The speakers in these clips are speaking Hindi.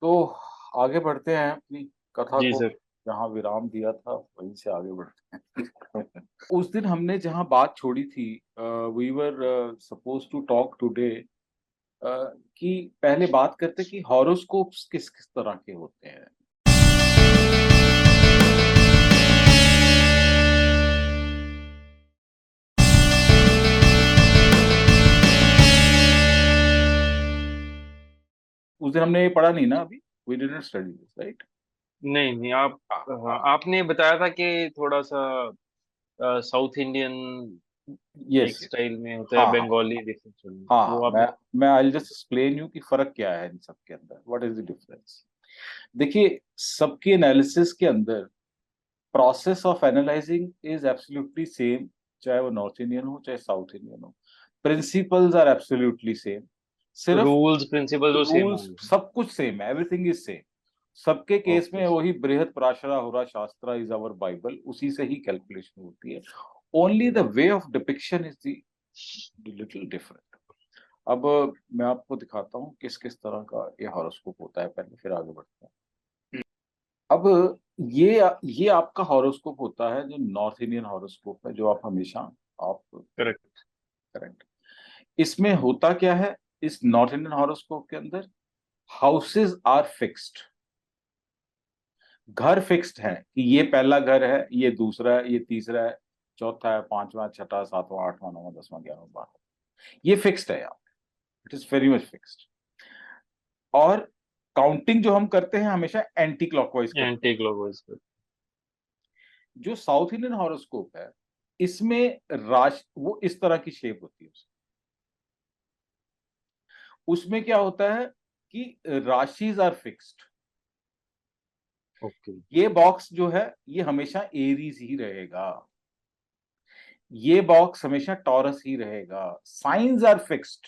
तो आगे बढ़ते हैं अपनी कथा जी को। सर। जहाँ विराम दिया था वहीं से आगे बढ़ते हैं। उस दिन हमने जहाँ बात छोड़ी थी, we were suppose to talk today, कि पहले बात करते कि हॉरोस्कोप्स किस किस तरह के होते हैं। उस दिन हमने ये पढ़ा नहीं ना अभी, we didn't study this, right? नहीं नहीं, आप हाँ, आपने बताया था कि थोड़ा सा साउथ इंडियन यस एक यस। स्टाइल में होता है, हाँ हाँ बंगाली डिफरेंस हाँ वो हाँ, आपने। मैं आई जस्ट एक्सप्लेन यू कि फर्क क्या है इन सब के अंदर, व्हाट इज द डिफरेंस। देखिए, सबके एनालिसिस के अंदर process of analyzing is absolutely same, चाहे वो नॉर्थ इंडियन हो चाहे साउथ इंडियन हो। Principles are absolutely same. सिर्फ रूल्स प्रिंसिपल जो सेम रूल्स होंगे। सब कुछ सेम है, एवरीथिंग इज सेम। सबके केस ओके। में वही बृहत पराशरा होरा शास्त्रा इज आवर बाइबल, उसी से ही कैलकुलेशन होती है। Only the way of depiction is the little different. अब मैं आपको दिखाता हूँ किस किस तरह का ये हॉरोस्कोप होता है, पहले फिर आगे बढ़ते हैं। अब ये आपका हॉरोस्कोप होता है जो नॉर्थ इंडियन हॉरोस्कोप है, जो आप हमेशा आप करेक्ट। करेंट। इसमें होता क्या है, इस नॉर्थ इंडियन हॉरोस्कोप के अंदर हाउसेस आर फिक्स्ड। घर फिक्स्ड है कि ये पहला घर है, ये दूसरा है, ये तीसरा है, चौथा है, पांचवा, छठा, सातवां, आठवां, नौवां, 10वां, 11वां, 12वां। ये फिक्स्ड है यहाँ, it is very much fixed. और काउंटिंग जो हम करते हैं हमेशा एंटी क्लॉकवाइज करते हैं। Anti clockwise. जो साउथ इंडियन हॉरोस्कोप है, इसमें राशि वो इस तरह की शेप होती है। उसमें क्या होता है कि राशिज आर फिक्स्ड। ओके। ये बॉक्स जो है ये हमेशा एरीज ही रहेगा, ये बॉक्स हमेशा टॉरस ही रहेगा, साइंस आर फिक्स्ड।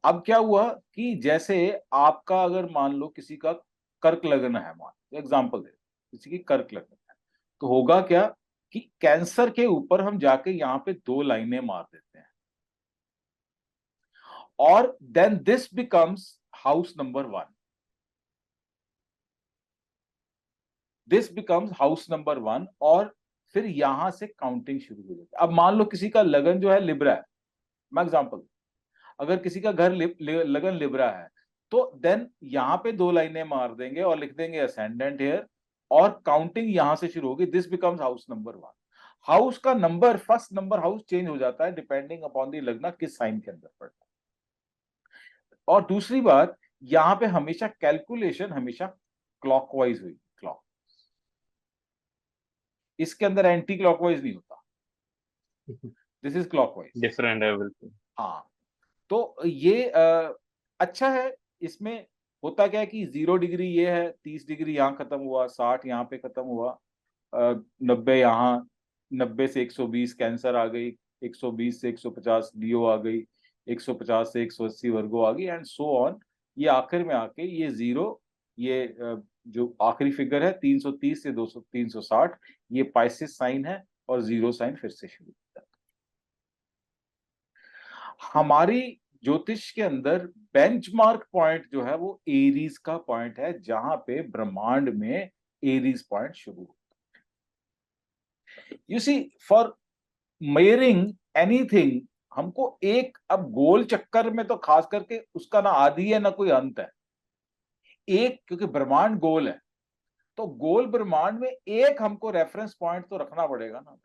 अब क्या हुआ कि जैसे आपका अगर मान लो किसी का कर्क लगन है, मान एग्जांपल दे, किसी की कर्क लगन है, तो होगा क्या कि कैंसर के ऊपर हम जाके यहां पे दो लाइनें मार देते हैं, और then this becomes house number 1। This becomes house number 1, और फिर यहां से काउंटिंग शुरू हो जाती है। अब मान लो किसी का लगन जो है लिब्रा है, मैं एग्जांपल, अगर किसी का घर लगन लिब्रा है, तो देन यहां पे दो लाइनें मार देंगे और लिख देंगे असेंडेंट हेयर, और काउंटिंग यहां से शुरू होगी, this becomes house number 1। House का number, first number house change हो जाता है डिपेंडिंग अपॉन दी लगना किस साइन के अंदर पड़ता है। और दूसरी बात, यहां पे हमेशा कैलकुलेशन हमेशा क्लॉकवाइज हुई, क्लॉक, इसके अंदर एंटी क्लॉकवाइज नहीं होता, दिस इज क्लॉकवाइज। डिफरेंट है बिल्कुल। हाँ, तो ये अच्छा है। इसमें होता क्या है कि 0 डिग्री ये है, 30 डिग्री यहाँ खत्म हुआ, 60 यहाँ पे खत्म हुआ, 90 यहाँ, 90 से 120 कैंसर आ गई, 120 से 150 लियो आ गई, 150 से 180 वर्गो आ गई, एंड सो ऑन। ये आखिर में आके ये जीरो, ये जो आखिरी फिगर है 330 से 200, 360, ये पाइसिस साइन है, और जीरो साइन फिर से शुरू होता है। हमारी ज्योतिष के अंदर बेंचमार्क पॉइंट जो है वो एरीज का पॉइंट है, जहां पे ब्रह्मांड में एरीज पॉइंट शुरू होता है। You see, for measuring anything, हमको एक, अब गोल चक्कर में तो खास करके उसका ना आदि है ना कोई अंत है, एक, क्योंकि ब्रह्मांड गोल है, तो गोल ब्रह्मांड में एक हमको रेफरेंस पॉइंट तो रखना पड़ेगा ना।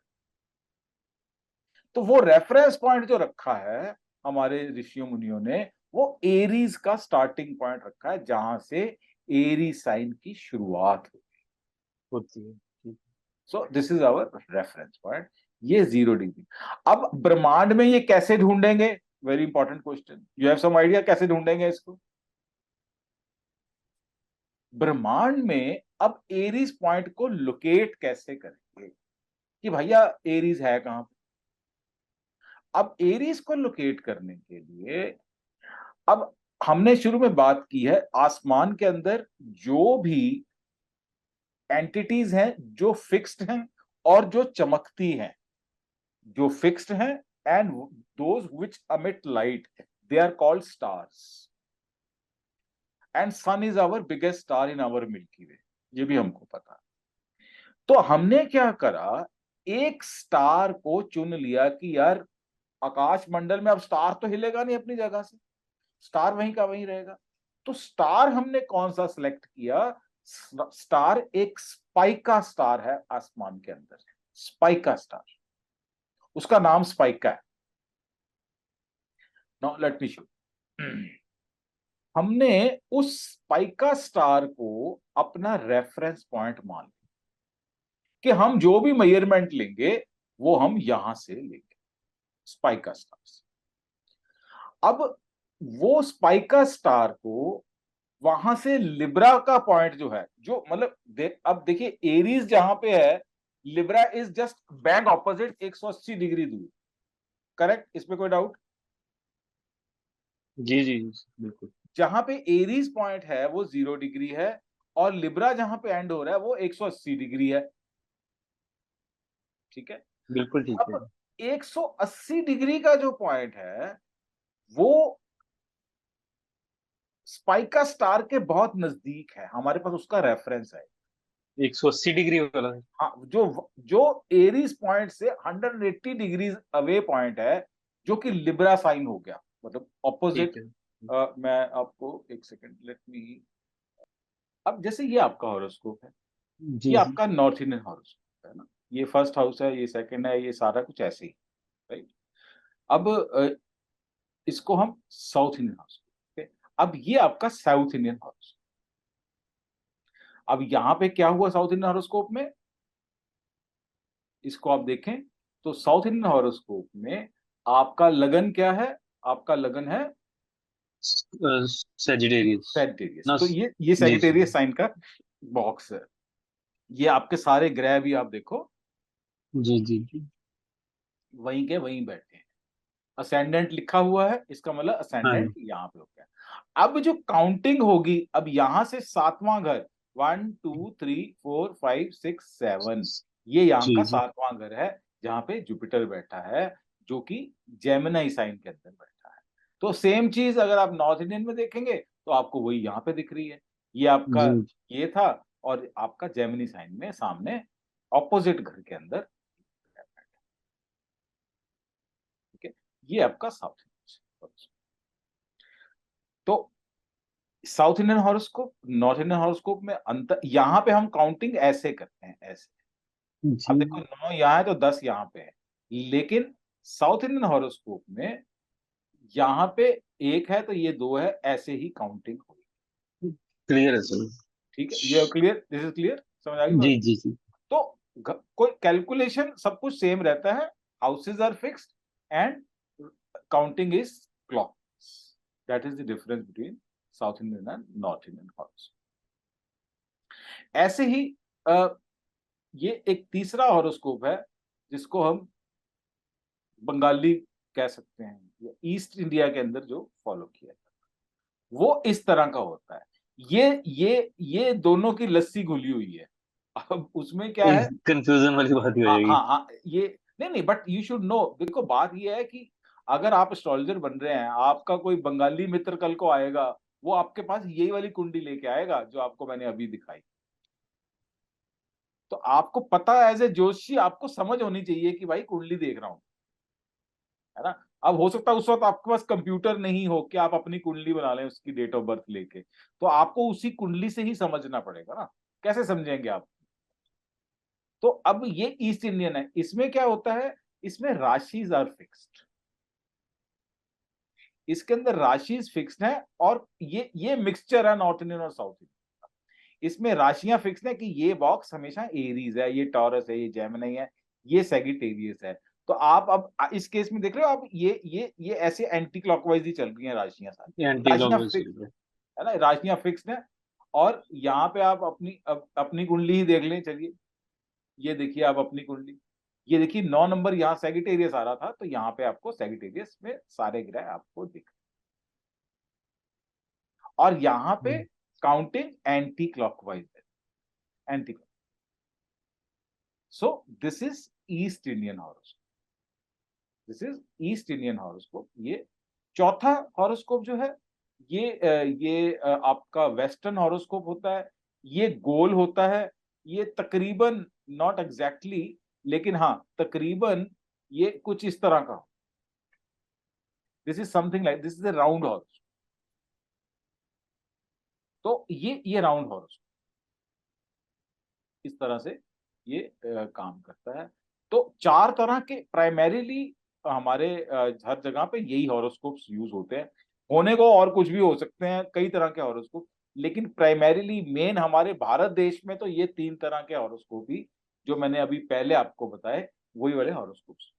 तो वो रेफरेंस पॉइंट जो रखा है हमारे ऋषियों मुनियों ने, वो एरीज का स्टार्टिंग पॉइंट रखा है, जहां से एरी साइन की शुरुआत हो। होती है, ठीक। So this is our reference point, ये 0 डिग्री। अब ब्रह्मांड में ये कैसे ढूंढेंगे, very important question, you have some idea कैसे ढूंढेंगे इसको? ब्रह्मांड में अब एरीज पॉइंट को लोकेट कैसे करेंगे कि भैया एरीज है कहां पे? अब एरीज को लोकेट करने के लिए, अब हमने शुरू में बात की है, आसमान के अंदर जो भी एंटिटीज हैं जो फिक्स्ड हैं और जो चमकती हैं, जो फिक्स्ड हैं, and those which emit light, they are called stars. And sun is our biggest star in our milky way, ये भी हमको पता है। तो हमने क्या करा, एक स्टार को चुन लिया कि यार आकाश मंडल में अब स्टार तो हिलेगा नहीं अपनी जगह से, स्टार वहीं का वहीं रहेगा। तो स्टार हमने कौन सा सिलेक्ट किया, स्टार एक स्पाइका स्टार है आसमान के अंदर, स्पाइका स्टार, उसका नाम स्पाइका है। Now let me show. हमने उस स्पाइका स्टार को अपना रेफरेंस पॉइंट मान लिया कि हम जो भी मेजरमेंट लेंगे वो हम यहां से लेंगे, स्पाइका स्टार से। अब वो स्पाइका स्टार को वहां से लिब्रा का पॉइंट जो है, जो मतलब अब देखिए एरीज जहां पे है, Libra is just back opposite 180 degree दूर, करेक्ट, इसमें कोई डाउट? जी जी बिल्कुल। जहां पे एरीज पॉइंट है वो 0 डिग्री है, और लिब्रा जहां पे एंड हो रहा है वो 180 डिग्री है, ठीक है। बिल्कुल ठीक है। अब 180 डिग्री का जो पॉइंट है वो स्पाइका स्टार के बहुत नजदीक है, हमारे पास उसका रेफरेंस है। 180 डिग्री वाला। हाँ, जो जो एरीज पॉइंट से 180 डिग्रीज अवे पॉइंट है, जो कि लिब्रा साइन हो गया, मतलब ठीक ऑपोजिट। है। मैं आपको एक सेकेंड, लेट मी। अब जैसे ये आपका हॉरोस्कोप है, जी ये जी। आपका नॉर्थ इंडियन हॉरोस्कोप है ना, ये फर्स्ट हाउस है, ये सेकंड है, ये सारा कुछ ऐसे ही, राइट। अब इसको हम साउथ इंडियन हाउस, अब ये आपका साउथ इंडियन हाउस। अब यहां पे क्या हुआ साउथ इंडियन हॉरोस्कोप में, इसको आप देखें तो साउथ इंडियन हॉरोस्कोप में आपका लगन क्या है, आपका लगन है सेजिटेरियस। सैजिटेरियस। ना तो ये जी जी। सैजिटेरियस साइन का बॉक्स है। ये आपके सारे ग्रह भी आप देखो जी जी जी। वहीं के वहीं बैठे हैं, असेंडेंट लिखा हुआ है, इसका मतलब हाँ असेंडेंट यहाँ पे हो गया। अब जो काउंटिंग होगी, अब यहां से सातवां घर, 1 2 3 4 5 6 7, ये यहाँ जी का जी। सातवां घर है, जहां पे जुपिटर बैठा है, जो कि जेमिनी साइन के अंदर बैठा है। तो सेम चीज अगर आप नॉर्थ इंडियन में देखेंगे तो आपको वही यहाँ पे दिख रही है, ये आपका जी ये था, और आपका जेमिनी साइन में सामने ऑपोजिट घर के अंदर, ठीक है। ये आपका साउथ इंडियन। तो south Indian horoscope north Indian horoscope में अंतर, यहां पे हम काउंटिंग ऐसे करते हैं, ऐसे। अब जी। देखो 9 यहाँ है तो 10 यहाँ पे है, लेकिन साउथ इंडियन हॉरोस्कोप में यहाँ पे एक है तो ये 2 है, ऐसे ही काउंटिंग होगी, क्लियर है सर। ठीक है। ये क्लियर, दिस इज क्लियर, समझ आ गई बात? जी जी जी। तो कोई कैलकुलेशन सब कुछ सेम रहता है, houses are fixed and counting is clock, that is the difference between south Indian and north Indian horoscope. ऐसे ही ये एक तीसरा हॉरोस्कोप है जिसको हम बंगाली कह सकते हैं, या ईस्ट इंडिया के अंदर जो फॉलो किया जाता है, वो इस तरह का होता है। ये दोनों की लस्सी घुली हुई है। अब उसमें क्या है, कंफ्यूजन वाली बात ही हो हाँ जाएगी। हाँ हाँ, ये नहीं नहीं, बट यू शुड नो, देखो बात ये है कि अगर आप एस्ट्रोलॉजर बन रहे हैं, आपका कोई बंगाली मित्र कल को आएगा, वो आपके पास यही वाली कुंडली लेके आएगा जो आपको मैंने अभी दिखाई। तो आपको पता है, एज ए जोशी आपको समझ होनी चाहिए कि भाई कुंडली देख रहा हूं, है ना। अब हो सकता है उस वक्त आपके पास कंप्यूटर नहीं हो कि आप अपनी कुंडली बना लें उसकी डेट ऑफ बर्थ लेके, तो आपको उसी कुंडली से ही समझना पड़ेगा ना, कैसे समझेंगे आप? तो अब ये ईस्ट इंडियन है, इसमें क्या होता है, इसमें राशिज आर फिक्स्ड, इसके अंदर राशिज फिक्स्ड है, और ये मिक्सचर है नॉर्थ इंडियन और साउथ इंडियन। इसमें राशियां फिक्स्ड है कि ये बॉक्स हमेशा एरीज है, ये टॉरस है, ये जेमिनी है, ये सैगिटेरियस है। तो आप अब इस केस में देख रहे हो आप, ये ऐसे एंटी क्लॉकवाइज ही चल रही हैं राशियां सारी, एंटी राशियां क्लॉकवाइज चल फिक्स रहा है। है ना, राशियां फिक्स्ड है। और यहाँ पे आप अपनी कुंडली ही देख लें, चलिए ये देखिए आप अपनी कुंडली, ये देखिए 9 नंबर यहाँ सैगिटेरियस आ रहा था, तो यहाँ पे आपको सैगिटेरियस में सारे ग्रह आपको दिख, और यहाँ पे काउंटिंग एंटी क्लॉकवाइज है, anti. So this is east Indian horoscope, this is east Indian horoscope. ये चौथा हॉरोस्कोप जो है ये आपका वेस्टर्न हॉरोस्कोप होता है, ये गोल होता है, ये तकरीबन नॉट एग्जैक्टली लेकिन हाँ तकरीबन ये कुछ इस तरह का, this is something like this is A round horoscope. तो ये राउंड हॉरोस्कोप इस तरह से ये काम करता है। तो चार तरह के प्राइमरीली हमारे हर जगह पे यही हॉरोस्कोप्स यूज होते हैं। होने को और कुछ भी हो सकते हैं, कई तरह के हॉरोस्कोप, लेकिन प्राइमरीली मेन हमारे भारत देश में तो ये तीन तरह के हॉरोस्कोप ही जो मैंने अभी पहले आपको बताए वही वाले हॉरोस्कोप्स।